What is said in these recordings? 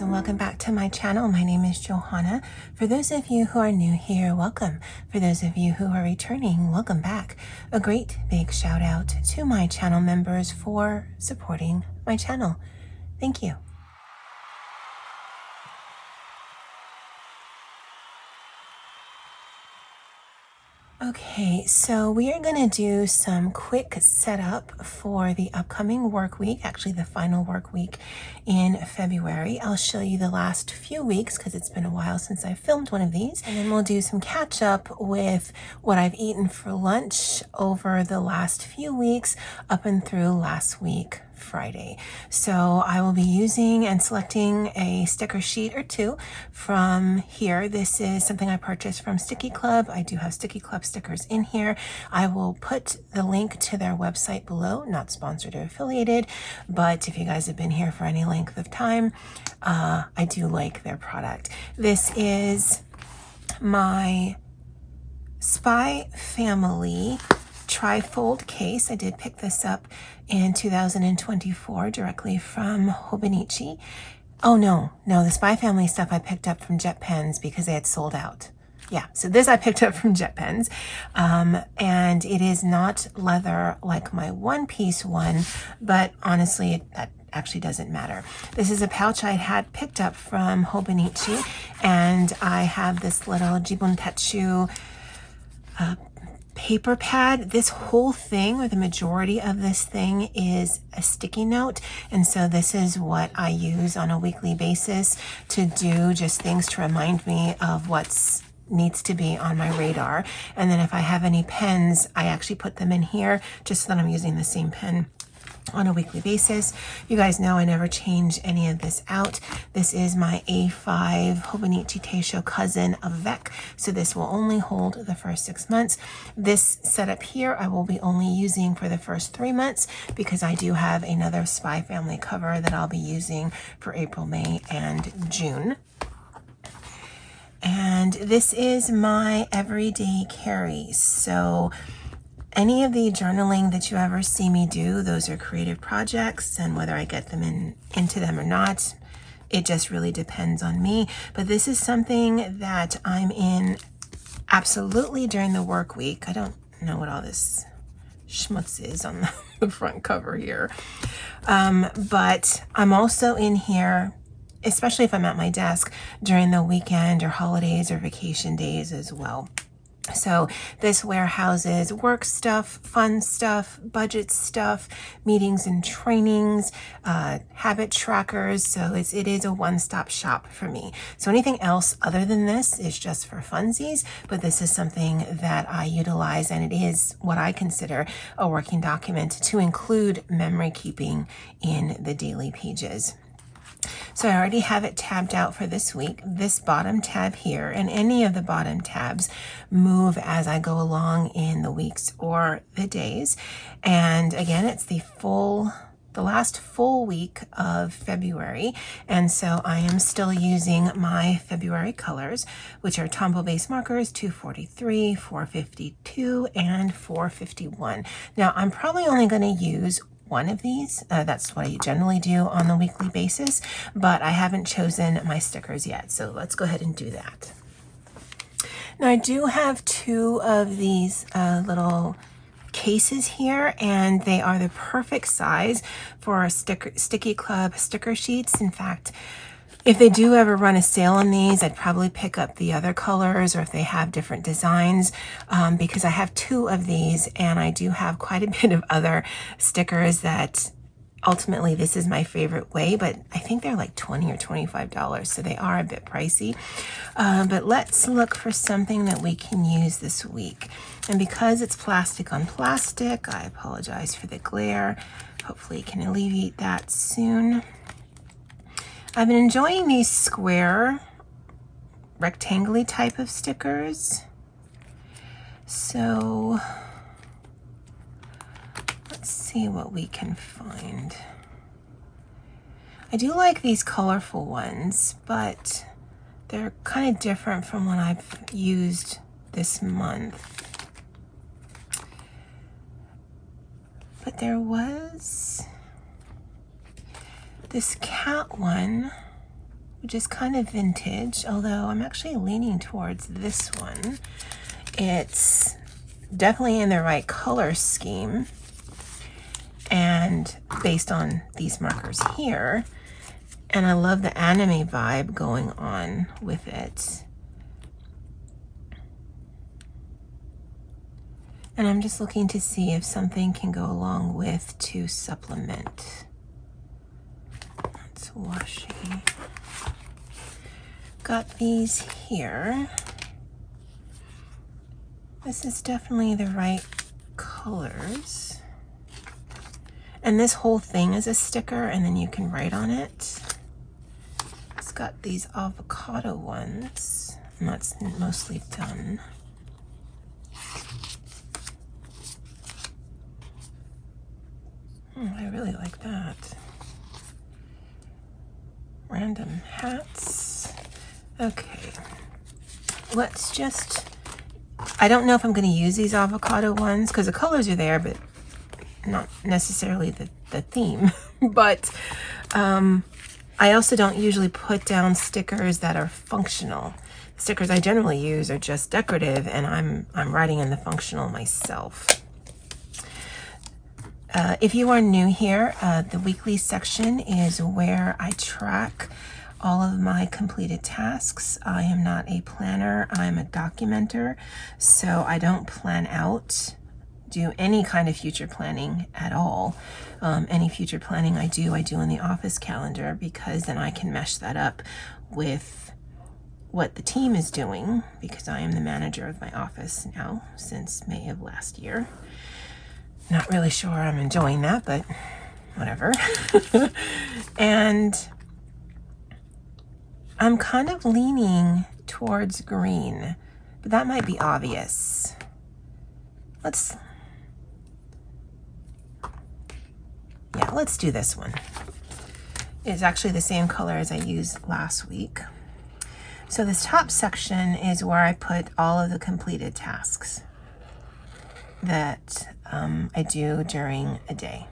guys, and welcome back to my channel. My name is Johanna. For those of you who are new here, welcome. For those of you who are returning, welcome back. A great big shout out to my channel members for supporting my channel. Thank you. Okay, so we are going to do some quick setup for the upcoming work week, actually the final work week in February. I'll show you the last few weeks because it's been a while since I filmed one of these, and then we'll do some catch up with what I've eaten for lunch over the last few weeks up and through last week, Friday. So I will be using and selecting a sticker sheet or two from here. This is something I purchased from Sticky Club. I do have Sticky Club stickers in here. I will put the link to their website below, not sponsored or affiliated, but if you guys have been here for any length of time, I do like their product. This is my Spy Family trifold case. I did pick this up in 2024 directly from Hobonichi. Oh no, the Spy Family stuff I picked up from Jet Pens because they had sold out. Yeah, so this I picked up from Jet Pens, and it is not leather like my one-piece one, but honestly, that actually doesn't matter. This is a pouch I had picked up from Hobonichi, and I have this little Jibun Techu paper pad. This whole thing, or the majority of this thing, is a sticky note, and so this is what I use on a weekly basis to do just things to remind me of what's needs to be on my radar. And then if I have any pens, I actually put them in here just so that I'm using the same pen on a weekly basis. You guys know I never change any of this out. This is my A5 Hobonichi Techo Cousin Avec, so this will only hold the first 6 months. This setup here I will be only using for the first 3 months because I do have another Spy Family cover that I'll be using for April, May, and June. And this is my everyday carry. So any of the journaling that you ever see me do, those are creative projects, and whether I get them into them or not, it just really depends on me. But this is something that I'm in absolutely during the work week. I don't know what all this schmutz is on the front cover here. But I'm also in here, especially if I'm at my desk during the weekend or holidays or vacation days as well. So this warehouses work stuff, fun stuff, budget stuff, meetings and trainings, habit trackers. So it is a one-stop shop for me. So anything else other than this is just for funsies, but this is something that I utilize, and it is what I consider a working document to include memory keeping in the daily pages. So I already have it tabbed out for this week. This bottom tab here and any of the bottom tabs move as I go along in the weeks or the days. And again, it's the last full week of February. And so I am still using my February colors, which are Tombow base markers, 243, 452, and 451. Now I'm probably only going to use one of these. That's what I generally do on a weekly basis, but I haven't chosen my stickers yet. So let's go ahead and do that. Now I do have two of these little cases here, and they are the perfect size for Sticky Club sticker sheets. In fact, if they do ever run a sale on these, I'd probably pick up the other colors, or if they have different designs, because I have two of these, and I do have quite a bit of other stickers that ultimately this is my favorite way, but I think they're like $20 or $25, so they are a bit pricey. But let's look for something that we can use this week. And because it's plastic on plastic, I apologize for the glare. Hopefully it can alleviate that soon. I've been enjoying these square, rectangular type of stickers. So let's see what we can find. I do like these colorful ones, but they're kind of different from what I've used this month. But there was this cat one which is kind of vintage, although I'm actually leaning towards this one. It's definitely in the right color scheme, and based on these markers here, and I love the anime vibe going on with it. And I'm just looking to see if something can go along with to supplement. That's washi. Got these here. This is definitely the right colors. And this whole thing is a sticker, and then you can write on it. It's got these avocado ones, and that's mostly done. I really like that. Random hats. Okay, let's just, I don't know if I'm going to use these avocado ones because the colors are there, but not necessarily the theme. But I also don't usually put down stickers that are functional. Stickers I generally use are just decorative, and I'm writing in the functional myself. If you are new here, the weekly section is where I track all of my completed tasks. I am not a planner, I'm a documenter, so I don't plan out, do any kind of future planning at all. Any future planning I do in the office calendar, because then I can mesh that up with what the team is doing, because I am the manager of my office now since May of last year. Not really sure I'm enjoying that, but whatever. And I'm kind of leaning towards green, but that might be obvious. Let's do this one. It's actually the same color as I used last week. So this top section is where I put all of the completed tasks that I do during a day.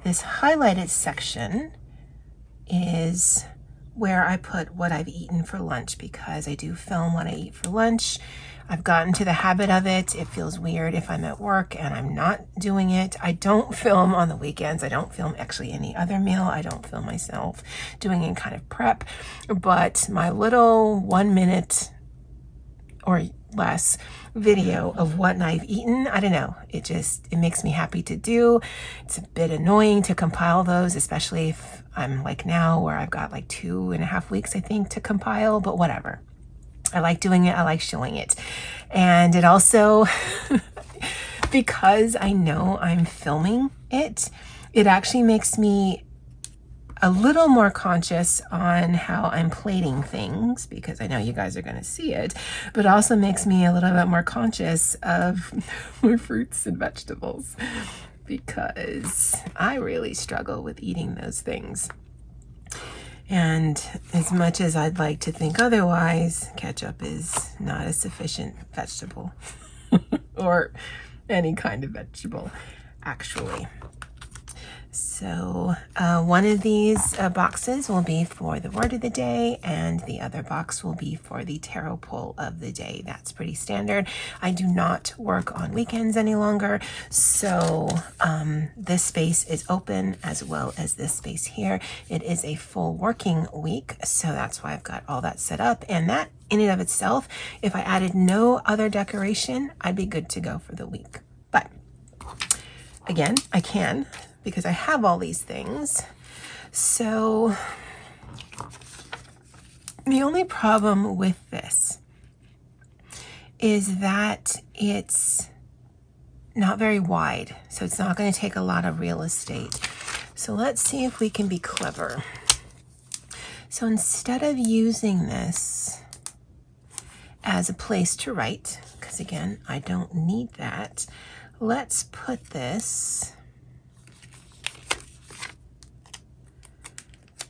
This highlighted section is where I put what I've eaten for lunch, because I do film what I eat for lunch. I've gotten to the habit of it. It feels weird if I'm at work and I'm not doing it. I don't film on the weekends. I don't film actually any other meal. I don't film myself doing any kind of prep. But my little 1 minute or less video of what I've eaten, I don't know, it makes me happy to do. It's a bit annoying to compile those, especially if I'm like now where I've got like 2.5 weeks, I think, to compile, but whatever. I like doing it. I like showing it. And it also, because I know I'm filming it, it actually makes me a little more conscious on how I'm plating things, because I know you guys are going to see it, but also makes me a little bit more conscious of my fruits and vegetables, because I really struggle with eating those things. And as much as I'd like to think otherwise, ketchup is not a sufficient vegetable or any kind of vegetable, actually. So one of these boxes will be for the word of the day, and the other box will be for the tarot pull of the day. That's pretty standard. I do not work on weekends any longer, so this space is open as well as this space here. It is a full working week, so that's why I've got all that set up. And that in and of itself, if I added no other decoration, I'd be good to go for the week. But again, I can, because I have all these things. So the only problem with this is that it's not very wide, so it's not going to take a lot of real estate. So let's see if we can be clever. So instead of using this as a place to write, because again, I don't need that, let's put this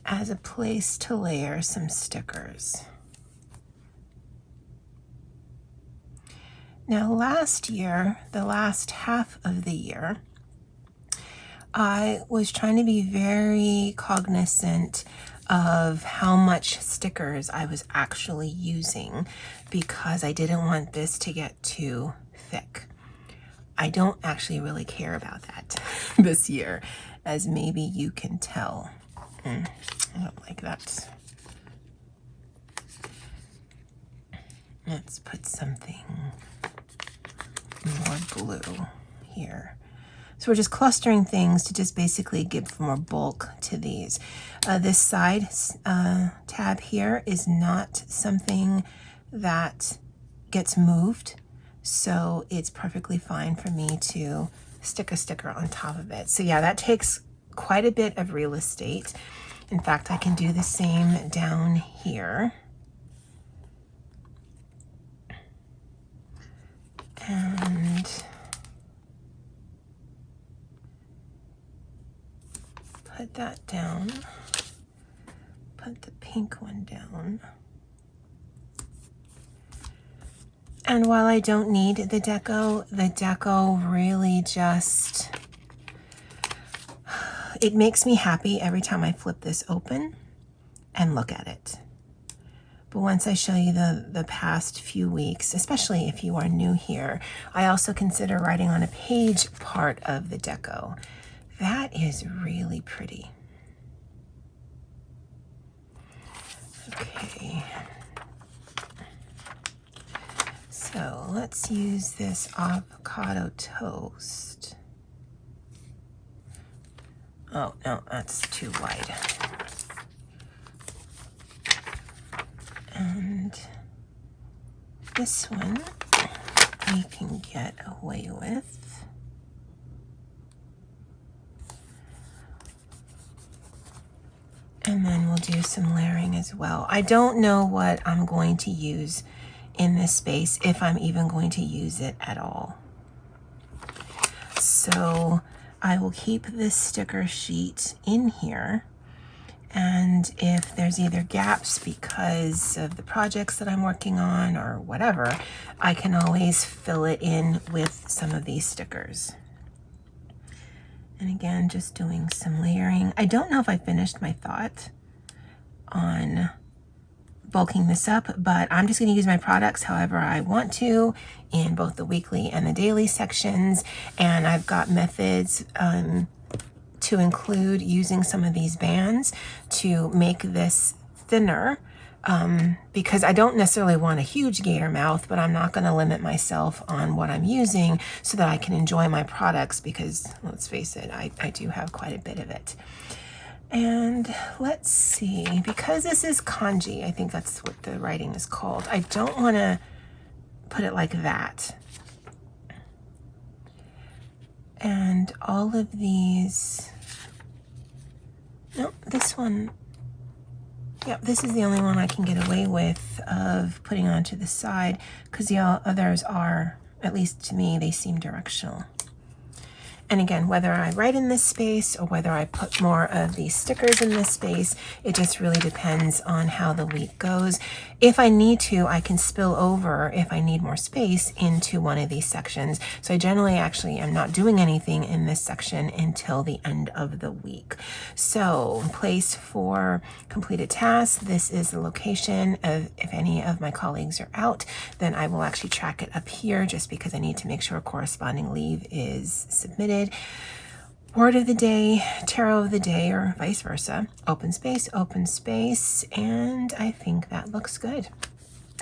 as a place to layer some stickers. Now last year, the last half of the year, I was trying to be very cognizant of how much stickers I was actually using because I didn't want this to get too thick. I don't actually really care about that this year, as maybe you can tell. I don't like that. Let's put something more blue here. So we're just clustering things to just basically give more bulk to these. This side tab here is not something that gets moved, so it's perfectly fine for me to stick a sticker on top of it. So yeah, that takes quite a bit of real estate. In fact, I can do the same down here. And put that down. Put the pink one down. And while I don't need the deco really just, it makes me happy every time I flip this open and look at it. But once I show you the past few weeks, especially if you are new here, I also consider writing on a page part of the deco. That is really pretty. Okay. So let's use this avocado toast. Oh, no, that's too wide. And this one we can get away with. And then we'll do some layering as well. I don't know what I'm going to use in this space, if I'm even going to use it at all. So I will keep this sticker sheet in here. And if there's either gaps because of the projects that I'm working on or whatever, I can always fill it in with some of these stickers. And again, just doing some layering. I don't know if I finished my thought on bulking this up, but I'm just going to use my products however I want to in both the weekly and the daily sections. And I've got methods to include using some of these bands to make this thinner, because I don't necessarily want a huge gator mouth, but I'm not going to limit myself on what I'm using so that I can enjoy my products, because let's face it, I do have quite a bit of it. And let's see, because this is kanji, I think that's what the writing is called, I don't want to put it like that. And all of these, no, this one, yeah, this is the only one I can get away with of putting onto the side, because the others are, at least to me, they seem directional. And again, whether I write in this space or whether I put more of these stickers in this space, it just really depends on how the week goes. If I need to, I can spill over, if I need more space, into one of these sections. So I generally actually am not doing anything in this section until the end of the week. So place for completed tasks, this is the location of, if any of my colleagues are out, then I will actually track it up here just because I need to make sure corresponding leave is submitted. Word of the day, tarot of the day, or vice versa. Open space, and I think that looks good.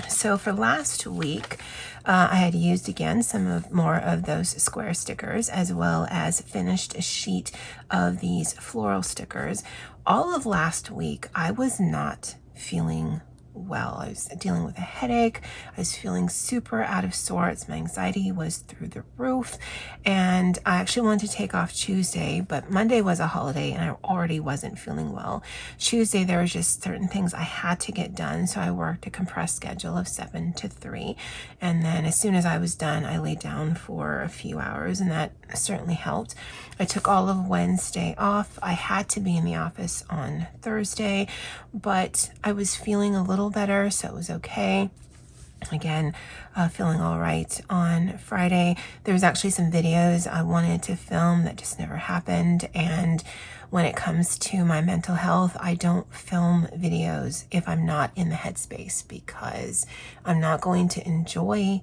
So for last week, I had used again more of those square stickers, as well as finished a sheet of these floral stickers. All of last week, I was not feeling well. I was dealing with a headache. I was feeling super out of sorts. My anxiety was through the roof, and I actually wanted to take off Tuesday, but Monday was a holiday and I already wasn't feeling well. Tuesday, there was just certain things I had to get done, so I worked a compressed schedule of 7 to 3, and then as soon as I was done, I laid down for a few hours, and that certainly helped. I took all of Wednesday off. I had to be in the office on Thursday, but I was feeling a little better, so it was okay. Again, feeling all right on Friday. There was actually some videos I wanted to film that just never happened. And when it comes to my mental health, I don't film videos if I'm not in the headspace, because I'm not going to enjoy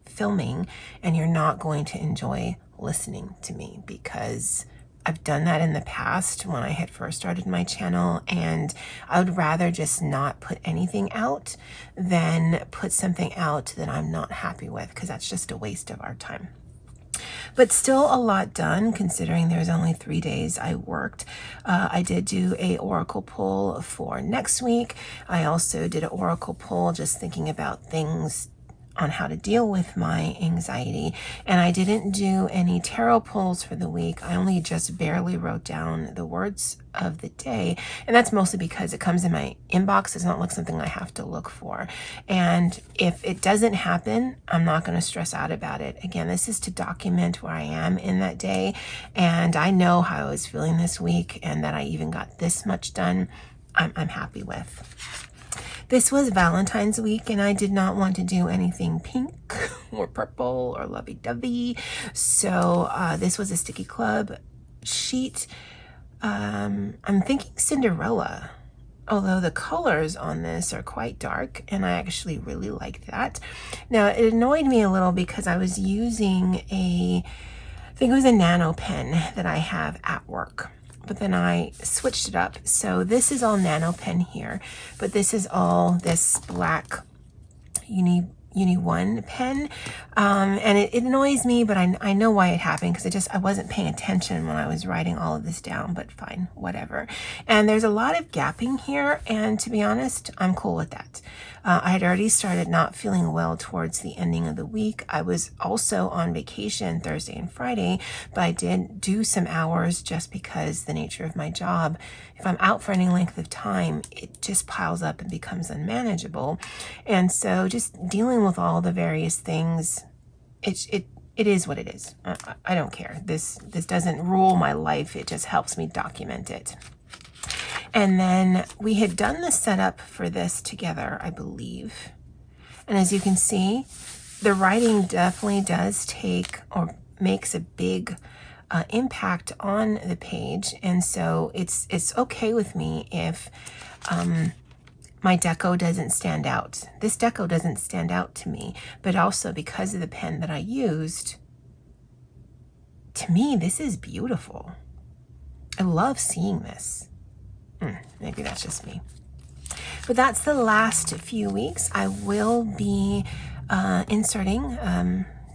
filming and you're not going to enjoy listening to me, because I've done that in the past when I had first started my channel, and I would rather just not put anything out than put something out that I'm not happy with, because that's just a waste of our time. But still a lot done, considering there's only 3 days I worked. I did do a oracle pull for next week. I also did an oracle pull just thinking about things on how to deal with my anxiety. And I didn't do any tarot pulls for the week. I only just barely wrote down the words of the day. And that's mostly because it comes in my inbox. It's not like something I have to look for. And if it doesn't happen, I'm not going to stress out about it. Again, this is to document where I am in that day. And I know how I was feeling this week, and that I even got this much done, I'm happy with. This was Valentine's week, and I did not want to do anything pink or purple or lovey-dovey. So this was a Sticky Club sheet. I'm thinking Cinderella, although the colors on this are quite dark, and I actually really like that. Now, it annoyed me a little because I was using I think it was a nano pen that I have at work. But then I switched it up. So this is all nano pen here, but this is all this black Uni 1 pen. And it annoys me, but I know why it happened, because I wasn't paying attention when I was writing all of this down, but fine, whatever. And there's a lot of gapping here, and to be honest, I'm cool with that. I had already started not feeling well towards the ending of the week. I was also on vacation Thursday and Friday, but I did do some hours just because the nature of my job, if I'm out for any length of time, it just piles up and becomes unmanageable. And so just dealing with all the various things, it is what it is. I don't care. This doesn't rule my life. It just helps me document it. And then we had done the setup for this together, I believe. And as you can see, the writing definitely does take or makes a big impact on the page. And so it's okay with me if my deco doesn't stand out. This deco doesn't stand out to me, but also because of the pen that I used, to me, this is beautiful. I love seeing this. Maybe that's just me. But that's the last few weeks. I will be inserting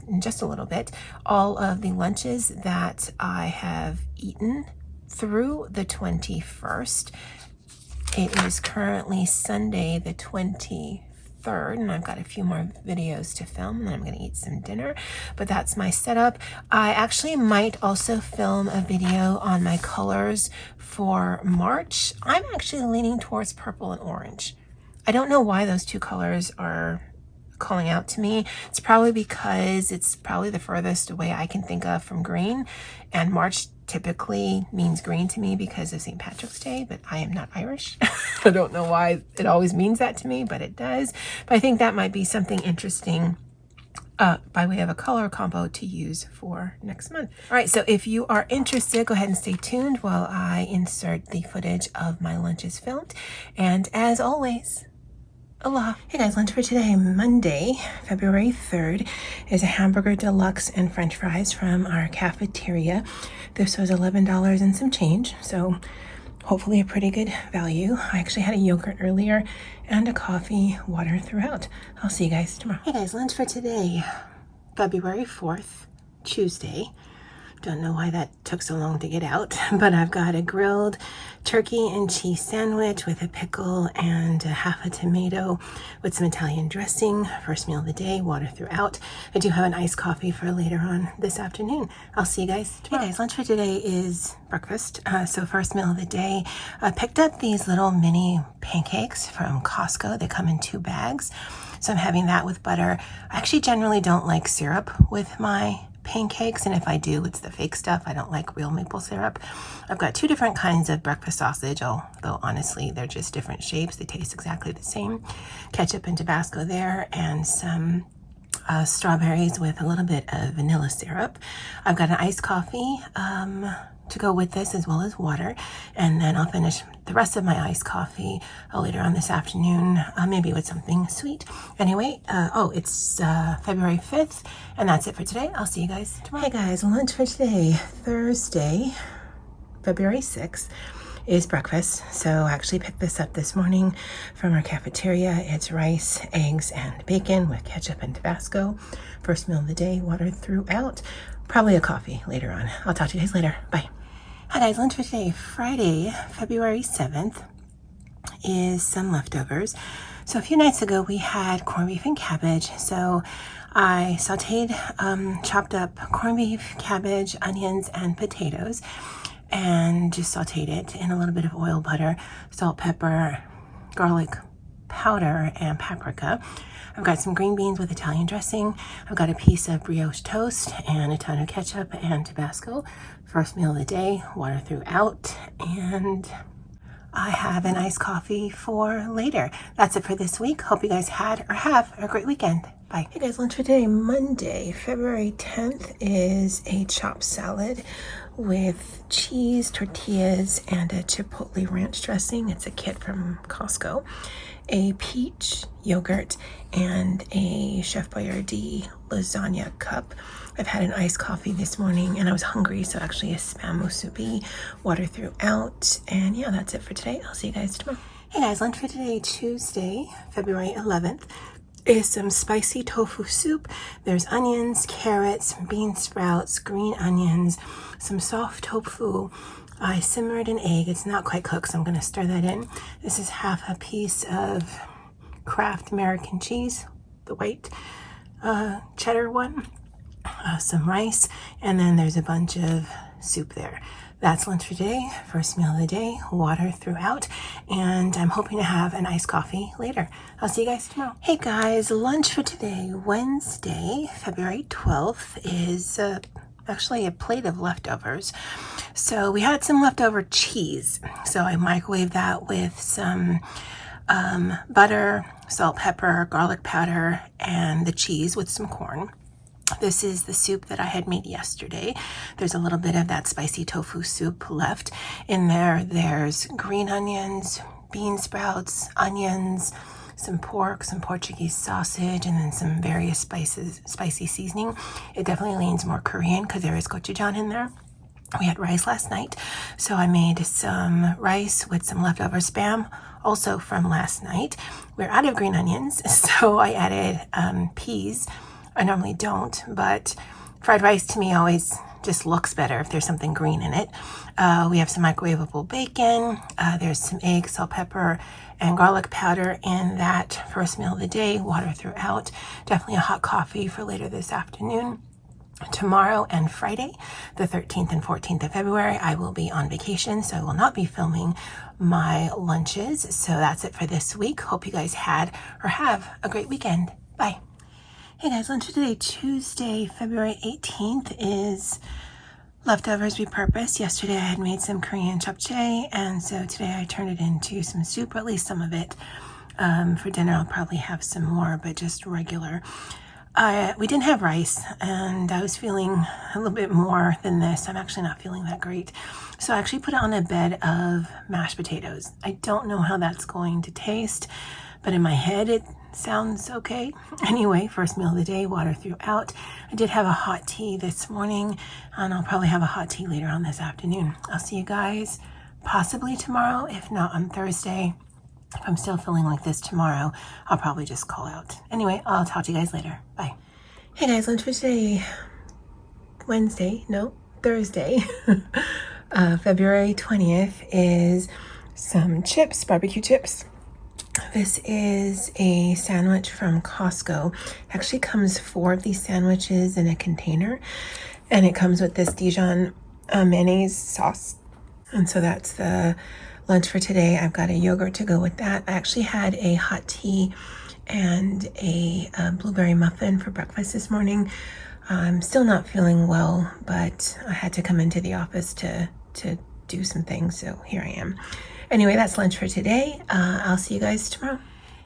in just a little bit all of the lunches that I have eaten through the 21st. It is currently Sunday the 23rd, and I've got a few more videos to film, and I'm going to eat some dinner, but that's my setup. I actually might also film a video on my colors for March. I'm actually leaning towards purple and orange. I don't know why those two colors are calling out to me. It's probably because it's probably the furthest away I can think of from green, and March typically means green to me because of St. Patrick's Day, but I am not Irish. I don't know why it always means that to me, but it does. But I think that might be something interesting by way of a color combo to use for next month. All right, so if you are interested, go ahead and stay tuned while I insert the footage of my lunches filmed. And as always, aloha. Hey guys, lunch for today, Monday, February 3rd, is a hamburger deluxe and french fries from our cafeteria. This was $11 and some change, so hopefully a pretty good value. I actually had a yogurt earlier and a coffee, water throughout. I'll see you guys tomorrow. Hey guys, lunch for today, February 4th, Tuesday. Don't know why that took so long to get out, but I've got a grilled turkey and cheese sandwich with a pickle and a half a tomato with some Italian dressing. First meal of the day, water throughout. I do have an iced coffee for later on this afternoon. I'll see you guys tomorrow. Hey guys, lunch for today is breakfast. So first meal of the day, I picked up these little mini pancakes from Costco. They come in 2 bags. So I'm having that with butter. I actually generally don't like syrup with my pancakes, and if I do, it's the fake stuff. I don't like real maple syrup. I've got 2 different kinds of breakfast sausage, although honestly they're just different shapes. They taste exactly the same. Ketchup and Tabasco there, and some strawberries with a little bit of vanilla syrup. I've got an iced coffee to go with this, as well as water, and then I'll finish the rest of my iced coffee later on this afternoon, maybe with something sweet. Anyway, it's February 5th, and that's it for today. I'll see you guys tomorrow. Hey guys, lunch for today, Thursday, February 6th, is breakfast. So I actually picked this up this morning from our cafeteria. It's rice, eggs, and bacon with ketchup and Tabasco. First meal of the day, water throughout. Probably a coffee later on. I'll talk to you guys later. Bye. Hi guys, lunch for today, Friday, February 7th, is some leftovers. So a few nights ago we had corned beef and cabbage. So I sauteed, chopped up corned beef, cabbage, onions, and potatoes, and just sauteed it in a little bit of oil, butter, salt, pepper, garlic powder, and paprika. I've got some green beans with Italian dressing. I've got a piece of brioche toast and a ton of ketchup and Tabasco. First meal of the day, water throughout, and I have an iced coffee for later. That's it for this week. Hope you guys had or have a great weekend. Bye. Hey guys, lunch for today, Monday, February 10th, is a chopped salad with cheese, tortillas, and a chipotle ranch dressing. It's a kit from Costco. A peach yogurt and a Chef Boyardee lasagna cup. I've had an iced coffee this morning and I was hungry, so actually a spam musubi, water throughout. And yeah, that's it for today. I'll see you guys tomorrow. Hey guys, lunch for today, Tuesday, February 11th, is some spicy tofu soup. There's onions, carrots, bean sprouts, green onions, some soft tofu. I simmered an egg. It's not quite cooked, so I'm going to stir that in. This is half a piece of Kraft American cheese, the white cheddar one, some rice, and then there's a bunch of soup there. That's lunch for today, first meal of the day, water throughout, and I'm hoping to have an iced coffee later. I'll see you guys tomorrow. Hey guys, lunch for today, Wednesday, February 12th, is actually a plate of leftovers. So we had some leftover cheese. So I microwaved that with some butter, salt, pepper, garlic powder, and the cheese with some corn. This is the soup that I had made yesterday. There's a little bit of that spicy tofu soup left in there. There's green onions, bean sprouts, onions, some pork, some Portuguese sausage, and then some various spicy seasoning. It definitely leans more Korean because there is gochujang in there. We had rice last night, so I made some rice with some leftover spam, also from last night. We're out of green onions, so I added peas. I normally don't, but fried rice to me always just looks better if there's something green in it. We have some microwavable bacon. There's some eggs, salt, pepper, and garlic powder in that first meal of the day, water throughout. Definitely a hot coffee for later this afternoon. Tomorrow and Friday, the 13th and 14th of February, I will be on vacation, so I will not be filming my lunches. So that's it for this week. Hope you guys had or have a great weekend. Bye. Hey guys, lunch today, Tuesday, February 18th, is leftovers repurposed. Yesterday I had made some Korean japchae, and so today I turned it into some soup, or at least some of it. For dinner I'll probably have some more, but just regular. We didn't have rice, and I was feeling a little bit more than this. I'm actually not feeling that great. So I actually put it on a bed of mashed potatoes. I don't know how that's going to taste, but in my head it sounds okay. Anyway, first meal of the day, water throughout. I did have a hot tea this morning, and I'll probably have a hot tea later on this afternoon. I'll see you guys possibly tomorrow, if not on Thursday. If I'm still feeling like this tomorrow, I'll probably just call out. Anyway, I'll talk to you guys later. Bye. Hey guys, lunch for today, Thursday, February 20th, is some chips, barbecue chips. This is a sandwich from Costco. It actually comes 4 of these sandwiches in a container, and it comes with this Dijon mayonnaise sauce. And so that's the lunch for today. I've got a yogurt to go with that. I actually had a hot tea and a blueberry muffin for breakfast this morning. I'm still not feeling well, but I had to come into the office to do some things, so here I am. Anyway, that's lunch for today. I'll see you guys tomorrow.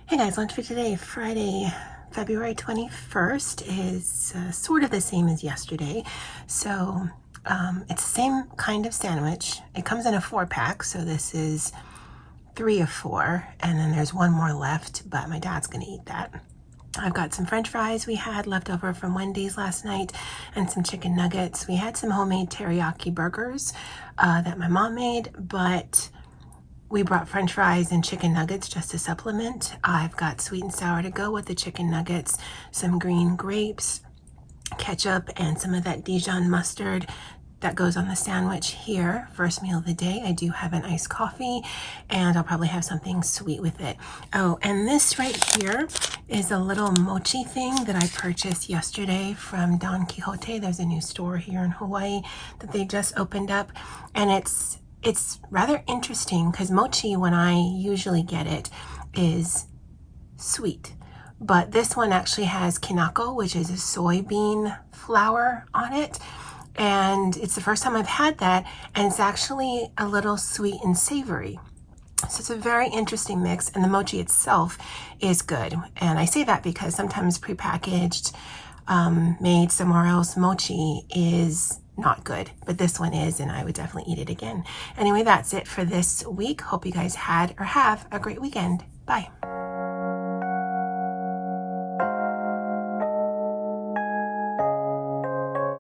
Hey guys, lunch for today, Friday, February 21st is sort of the same as yesterday. So it's the same kind of sandwich. It comes in a 4-pack, so this is 3 of 4, and then there's one more left, but my dad's gonna eat that. I've got some French fries we had left over from Wendy's last night and some chicken nuggets. We had some homemade teriyaki burgers that my mom made, but we brought French fries and chicken nuggets just to supplement. I've got sweet and sour to go with the chicken nuggets, some green grapes, ketchup, and some of that Dijon mustard that goes on the sandwich here. First meal of the day. I do have an iced coffee, and I'll probably have something sweet with it. Oh, and this right here is a little mochi thing that I purchased yesterday from Don Quixote. There's a new store here in Hawaii that they just opened up, and it's rather interesting because mochi, when I usually get it, is sweet. But this one actually has kinako, which is a soybean flour on it. And it's the first time I've had that, and it's actually a little sweet and savory. So it's a very interesting mix, and the mochi itself is good. And I say that because sometimes prepackaged, made somewhere else mochi is not good, but this one is, and I would definitely eat it again. Anyway, that's it for this week. Hope you guys had or have a great weekend. Bye.